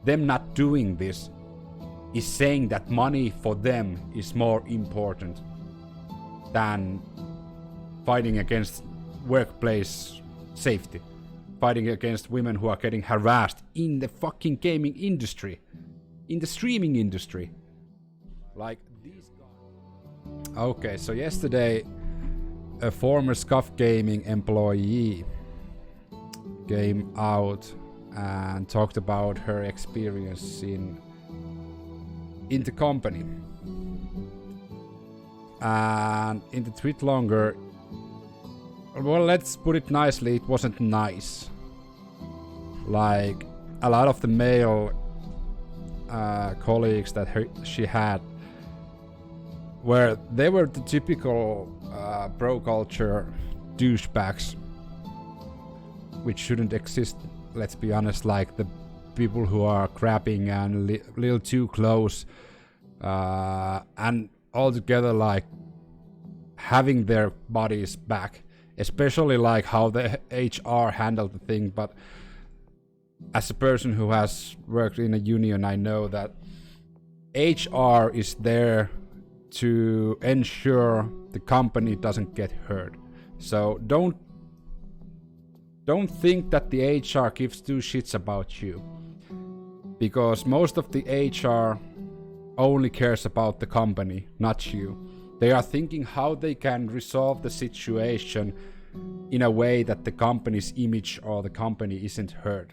them not doing this is saying that money for them is more important than fighting against workplace safety, fighting against women who are getting harassed in the fucking gaming industry, in the streaming industry. Like these guys. Okay, so yesterday a former Scuf Gaming employee came out and talked about her experience in the company. And in the tweet longer, well, let's put it nicely, it wasn't nice. Like, a lot of the male colleagues that she had they were the typical pro culture douchebags, which shouldn't exist, let's be honest, like the people who are crapping and little too close, and altogether like having their bodies back, especially like how the HR handled the thing. But as a person who has worked in a union, I know that HR is there to ensure the company doesn't get hurt. So don't think that the HR gives two shits about you, because most of the HR only cares about the company, not you. They are thinking how they can resolve the situation in a way that the company's image or the company isn't hurt,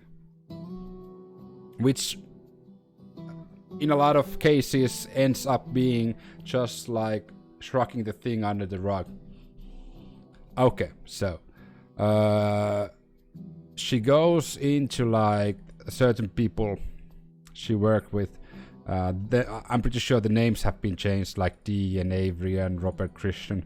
which in a lot of cases ends up being just like shrugging the thing under the rug. Okay, so she goes into like certain people she worked with. I'm pretty sure the names have been changed, like Dee and Avery and Robert Christian.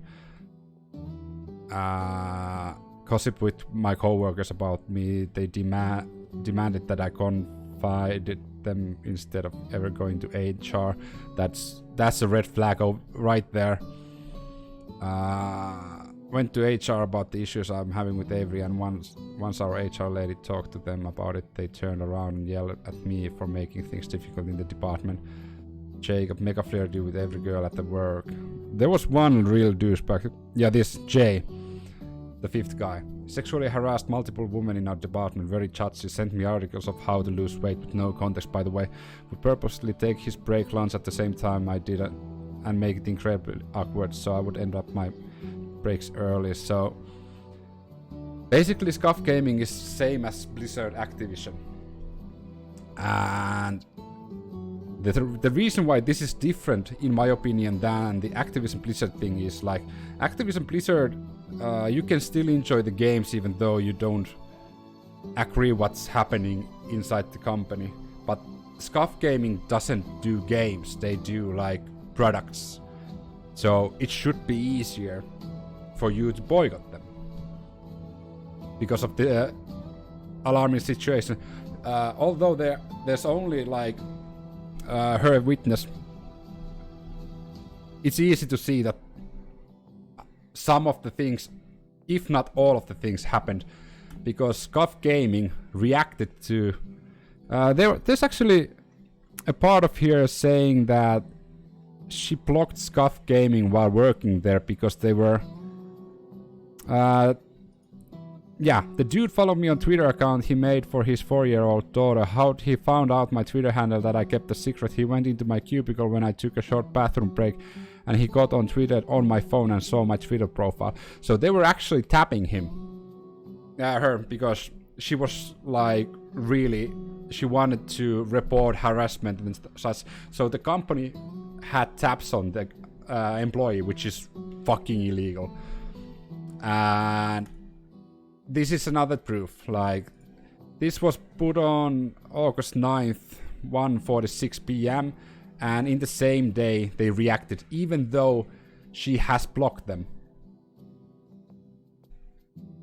Gossip with my coworkers about me. They demanded that I confided them instead of ever going to HR. That's a red flag right there. Went to HR about the issues I'm having with Avery, and once our HR lady talked to them about it, they turned around and yelled at me for making things difficult in the department. Jacob, mega flirty with every girl at the work. There was one real douchebag. Yeah, this Jay, the fifth guy. Sexually harassed multiple women in our department. Very judgy. Sent me articles of how to lose weight with no context, by the way. Would purposely take his break lunch at the same time I did and make it incredibly awkward, so I would end up my breaks early. So basically Scuf Gaming is same as Blizzard Activision, and the reason why this is different in my opinion than the Activision Blizzard thing is like Activision Blizzard, you can still enjoy the games even though you don't agree what's happening inside the company. But Scuf Gaming doesn't do games, they do like products, so it should be easier for you to boycott them because of the alarming situation. Although there's only like her witness, it's easy to see that some of the things, if not all of the things, happened because Scuf Gaming reacted to there's actually a part of here saying that she blocked Scuf Gaming while working there because they were the dude followed me on Twitter account he made for his 4-year-old daughter. How he found out my Twitter handle that I kept a secret? He went into my cubicle when I took a short bathroom break, and he got on Twitter on my phone and saw my Twitter profile. So they were actually tapping her because she was like she wanted to report harassment and such. So the company had taps on the employee, which is fucking illegal. And this is another proof. Like, this was put on August 9th, 1:46 p.m. and in the same day they reacted, even though she has blocked them.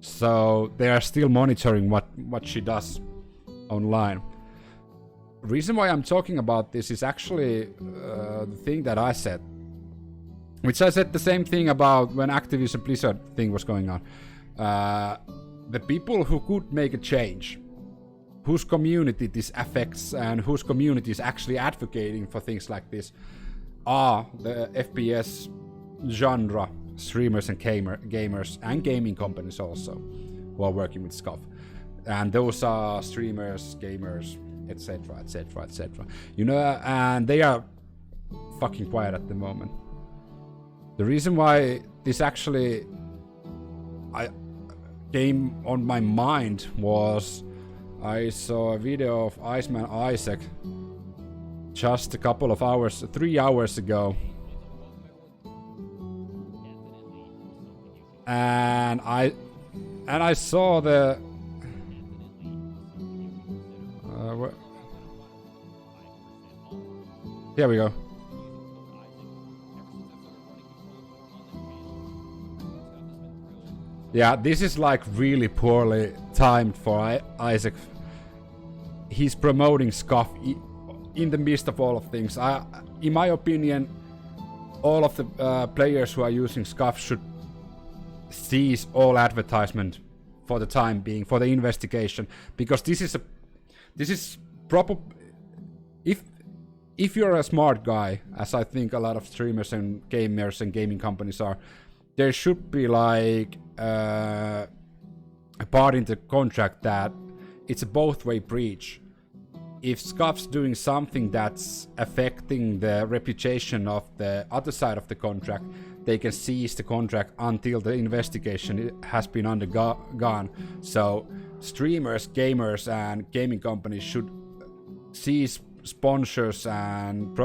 So they are still monitoring what she does online. The reason why I'm talking about this is actually the thing that I said, which I said the same thing about when Activision Blizzard thing was going on. The people who could make a change whose community this affects and whose community is actually advocating for things like this are the FPS genre streamers and gamers and gaming companies also who are working with Scuf. And those are streamers, gamers, etc, etc, etc. You know, and they are fucking quiet at the moment. The reason why this actually came on my mind was I saw a video of Iceman Isaac just a couple of hours, 3 hours ago. And I saw the here we go. Yeah, this is like really poorly timed for Isaac. He's promoting Scuf in the midst of all of things. In my opinion, all of the players who are using Scuf should cease all advertisement for the time being, for the investigation, because this is proper. If you're a smart guy, as I think a lot of streamers and gamers and gaming companies are, there should be like a part in the contract that it's a both-way breach. If Scuf's doing something that's affecting the reputation of the other side of the contract, they can seize the contract until the investigation has been undergone. So streamers, gamers, and gaming companies should seize sponsors and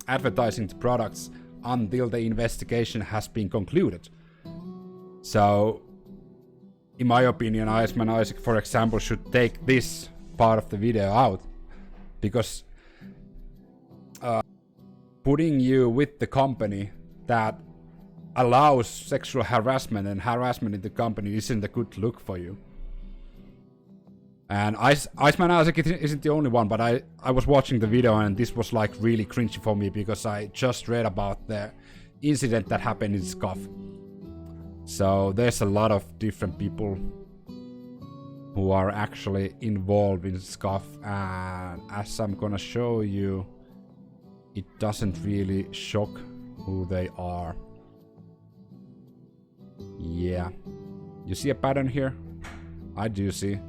advertising the products until the investigation has been concluded. So, in my opinion, Iceman Isaac, for example, should take this part of the video out, because putting you with the company that allows sexual harassment and harassment in the company isn't a good look for you. And Iceman Isaac isn't the only one, but I was watching the video and this was like really cringy for me because I just read about the incident that happened in Scuf. So there's a lot of different people who are actually involved in Scuf, and as I'm gonna show you, it doesn't really shock who they are. Yeah. You see a pattern here? I do see.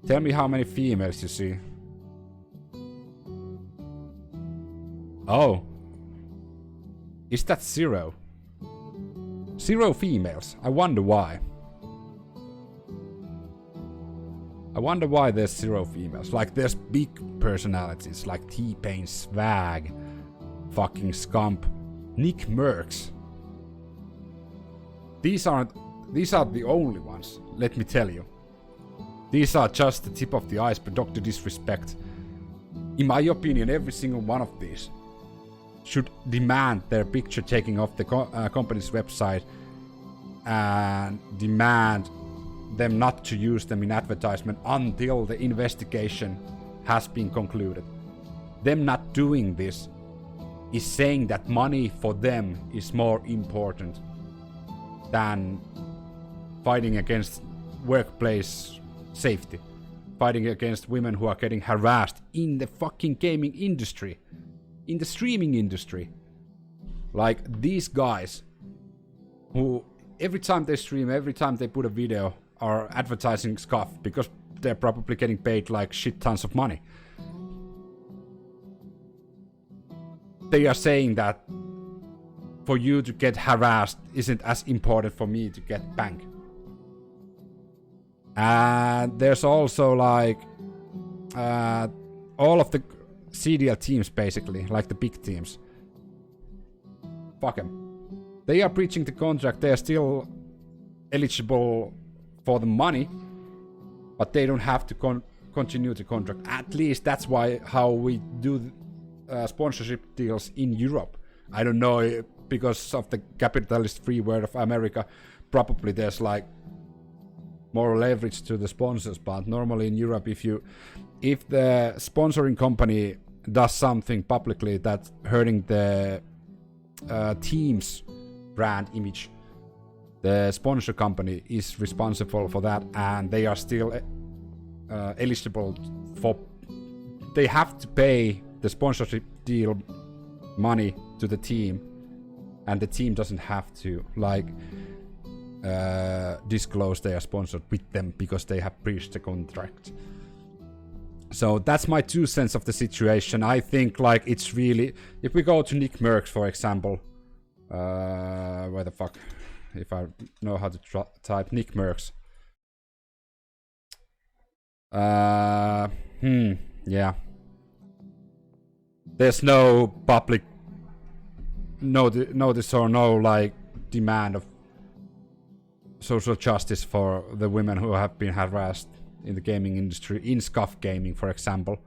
Tell me how many females you see. Oh. Is that 0? 0 females. I wonder why. I wonder why there's 0 females. Like, there's big personalities like T-Pain, Swag, fucking Scump, Nick Merckx. These are the only ones, let me tell you. These are just the tip of the iceberg, Dr. Disrespect. In my opinion, every single one of these should demand their picture taking off the company's website and demand them not to use them in advertisement until the investigation has been concluded. Them not doing this is saying that money for them is more important than fighting against workplace safety, fighting against women who are getting harassed in the fucking gaming industry, in the streaming industry. Like, these guys who every time they stream, every time they put a video, are advertising Scuf because they're probably getting paid like shit tons of money. They are saying that for you to get harassed isn't as important for me to get bank. And there's also like all of the CDL teams, basically, like the big teams. Fuck them. They are breaching the contract. They are still eligible for the money, but they don't have to continue the contract. At least that's how we do sponsorship deals in Europe. I don't know, because of the capitalist free world of America, probably there's like more leverage to the sponsors, but normally in Europe, if the sponsoring company does something publicly that's hurting the team's brand image, the sponsor company is responsible for that, and they are still eligible for. They have to pay the sponsorship deal money to the team, and the team doesn't have to like disclose they are sponsored with them because they have breached the contract. So that's my 2 cents of the situation. I think like it's really, if we go to Nick Merckx for example, where the fuck, if I know how to type Nick Merckx. Yeah. There's no public notice or no like demand of social justice for the women who have been harassed in the gaming industry, in Scuf Gaming, for example.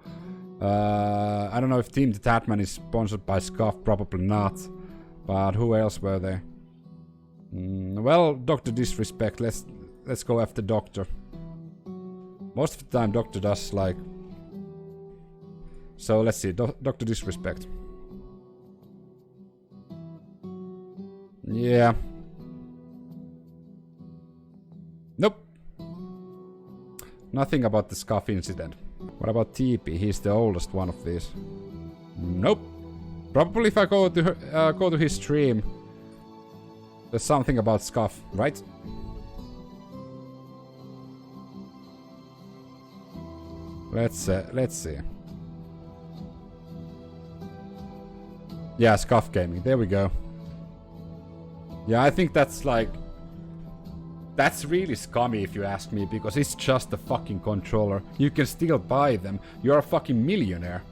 I don't know if Team Tatman is sponsored by Scuf, probably not. But who else were there? Well, Dr. Disrespect. Let's go after Doctor. Most of the time, Doctor does like. So let's see, Dr. Disrespect. Yeah. Nope. Nothing about the Scuf incident. What about TP? He's the oldest one of these. Nope. Probably if I go to his stream, there's something about Scuf, right? Let's see. Yeah, Scuf Gaming. There we go. Yeah, I think that's like. That's really scummy if you ask me, because it's just a fucking controller. You can still buy them. You're a fucking millionaire.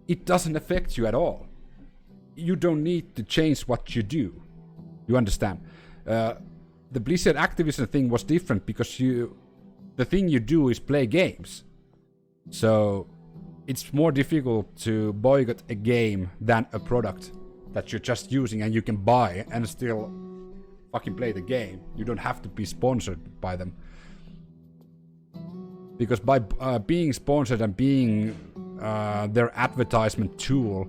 It doesn't affect you at all. You don't need to change what you do. You understand? The Blizzard Activision thing was different because the thing you do is play games. So it's more difficult to boycott a game than a product that you're just using and you can buy and still fucking play the game. You don't have to be sponsored by them. Because by being sponsored and being their advertisement tool,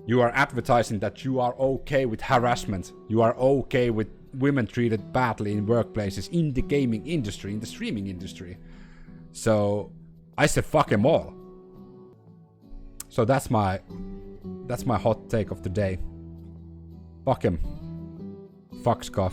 you are advertising that you are okay with harassment. You are okay with women treated badly in workplaces, in the gaming industry, in the streaming industry. So I said fuck them all. So that's my hot take of the day. Fuck him. Fuck Scuf.